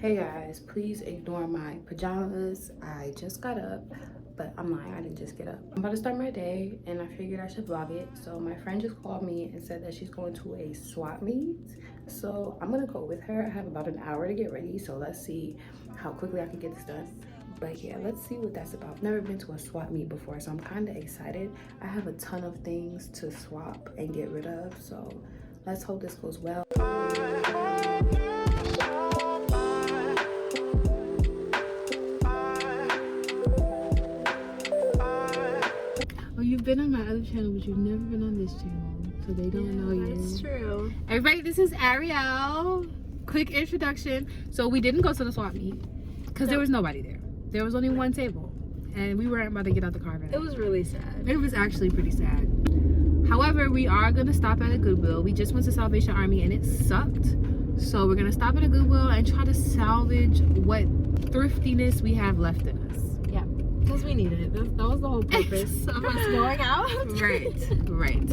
Hey guys, please ignore my pajamas. I just got up, but I'm lying, I didn't just get up. I'm about to start my day and I figured I should vlog it. So my friend just called me and said that she's going to a swap meet. So I'm gonna go with her. I have about an hour to get ready, so let's see how quickly I can get this done. But yeah, let's see what that's about. I've never been to a swap meet before, so I'm kind of excited. I have a ton of things to swap and get rid of, so let's hope this goes well. Oh, you've been on my other channel, but you've never been on this channel, so they don't know you. That's true. Everybody, this is Ariel. Quick introduction. So we didn't go to the swap meet because there was nobody there. There was only one table, and we weren't about to get out the car. It was really sad. It was actually pretty sad. However, we are gonna stop at a Goodwill. We just went to Salvation Army and it sucked. So we're gonna stop at a Goodwill and try to salvage what thriftiness we have left in us. Yeah, because we needed it. That was the whole purpose of us going out. Right.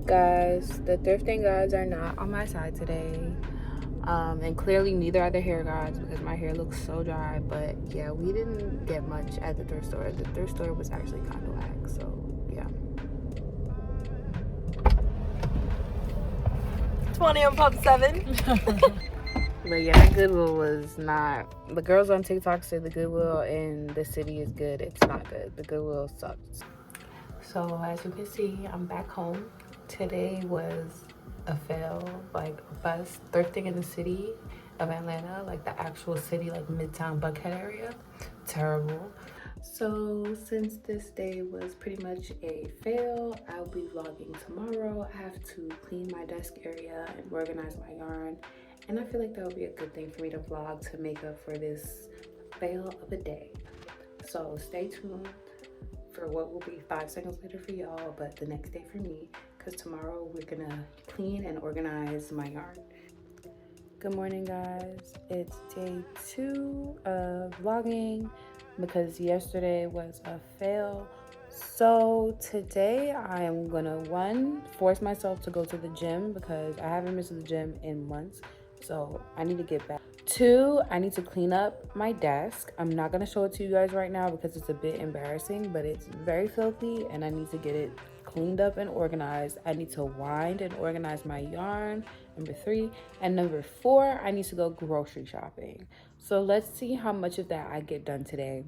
Guys, the thrifting gods are not on my side today, and clearly neither are the hair gods because my hair looks so dry. But yeah, we didn't get much at the thrift store. The thrift store was actually kind of whack, so yeah. 20 on pump 7. But yeah, that Goodwill was not. The girls on TikTok say the Goodwill in the city is good. It's not good. The Goodwill sucks. So as you can see, I'm back home. Today was a fail, like a bust. Thrifting in the city of Atlanta, like the actual city, like Midtown Buckhead area. Terrible. So since this day was pretty much a fail, I'll be vlogging tomorrow. I have to clean my desk area and organize my yarn, and I feel like that would be a good thing for me to vlog to make up for this fail of a day. So stay tuned for what will be 5 seconds later for y'all, but the next day for me, because tomorrow we're gonna clean and organize my yarn. Good morning, guys. It's day 2 of vlogging because yesterday was a fail. So today I am gonna, 1, force myself to go to the gym because I haven't missed the gym in months, so I need to get back. 2, I need to clean up my desk. I'm not gonna show it to you guys right now because it's a bit embarrassing, but it's very filthy and I need to get it cleaned up and organized. I need to wind and organize my yarn, number 3. And number 4, I need to go grocery shopping. So let's see how much of that I get done today.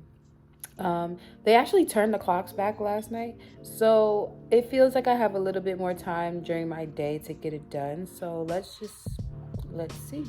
They actually turned the clocks back last night, so it feels like I have a little bit more time during my day to get it done. So let's see.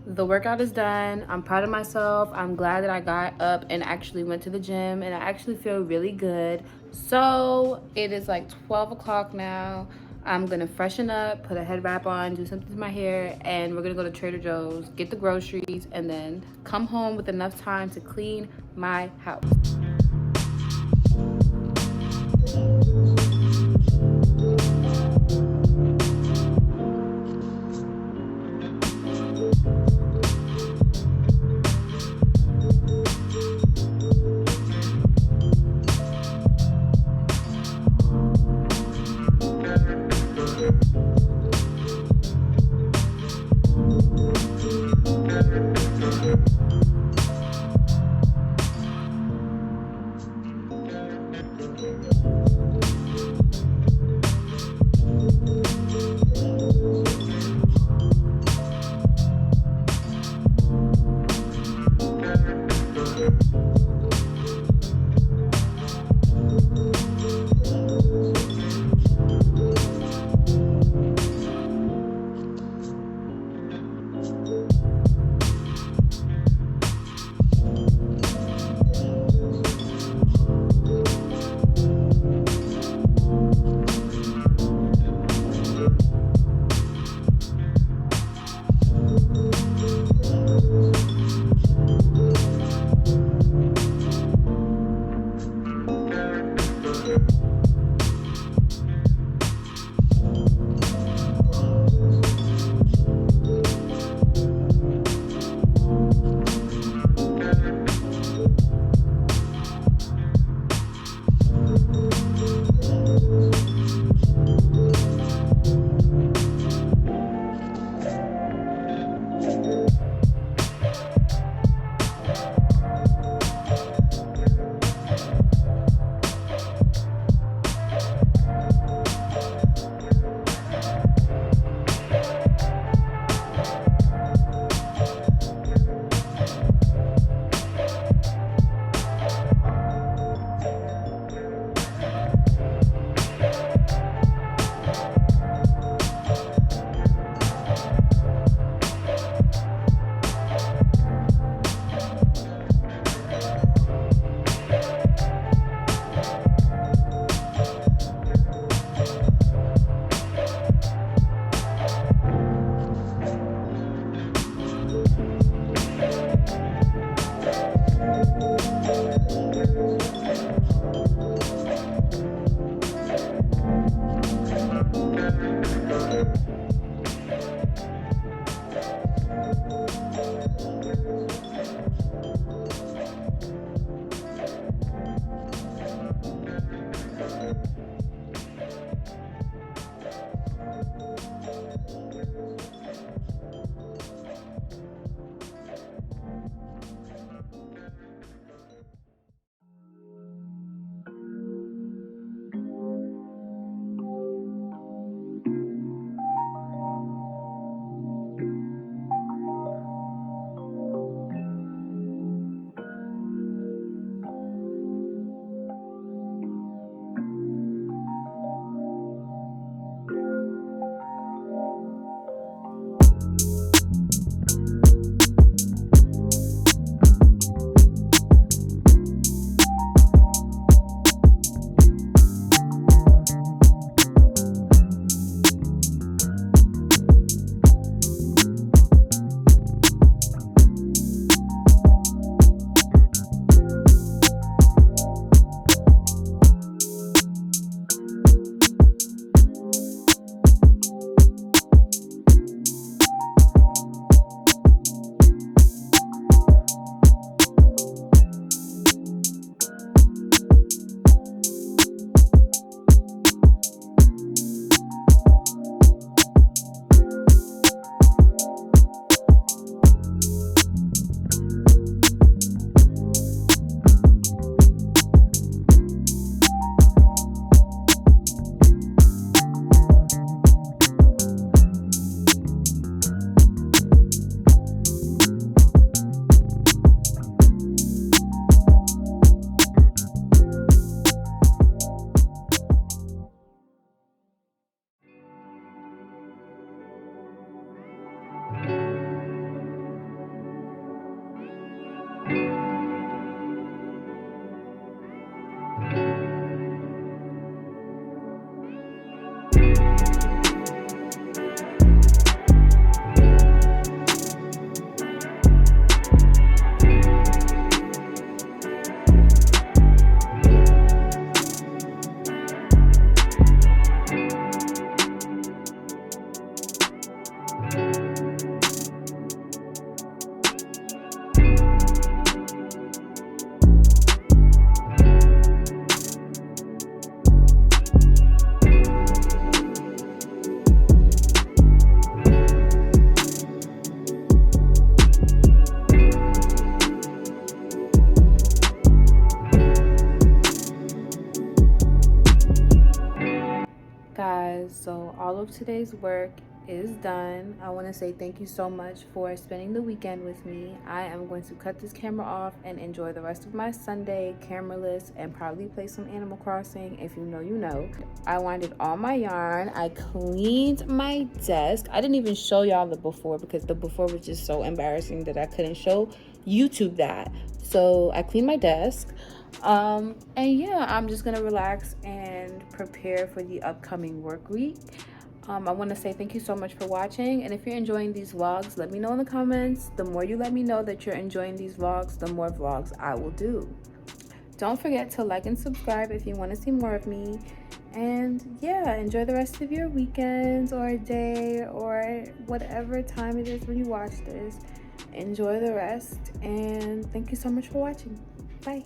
The workout is done. I'm proud of myself. I'm glad that I got up and actually went to the gym, and I actually feel really good. So it is like 12 o'clock now. I'm gonna freshen up, put a head wrap on, do something to my hair, and we're gonna go to Trader Joe's, get the groceries, and then come home with enough time to clean my house. of today's work is done. I want to say thank you so much for spending the weekend with me. I am going to cut this camera off and enjoy the rest of my Sunday cameraless and probably play some Animal Crossing. If you know, you know. I winded all my yarn. I cleaned my desk. I didn't even show y'all the before because the before was just so embarrassing that I couldn't show YouTube that. So I cleaned my desk. And yeah, I'm just gonna relax and prepare for the upcoming work week. I want to say thank you so much for watching, and if you're enjoying these vlogs, let me know in the comments. The more you let me know that you're enjoying these vlogs, the more vlogs I will do. Don't forget to like and subscribe if you want to see more of me. And yeah, enjoy the rest of your weekends or day or whatever time it is when you watch this. Enjoy the rest, and thank you so much for watching. Bye.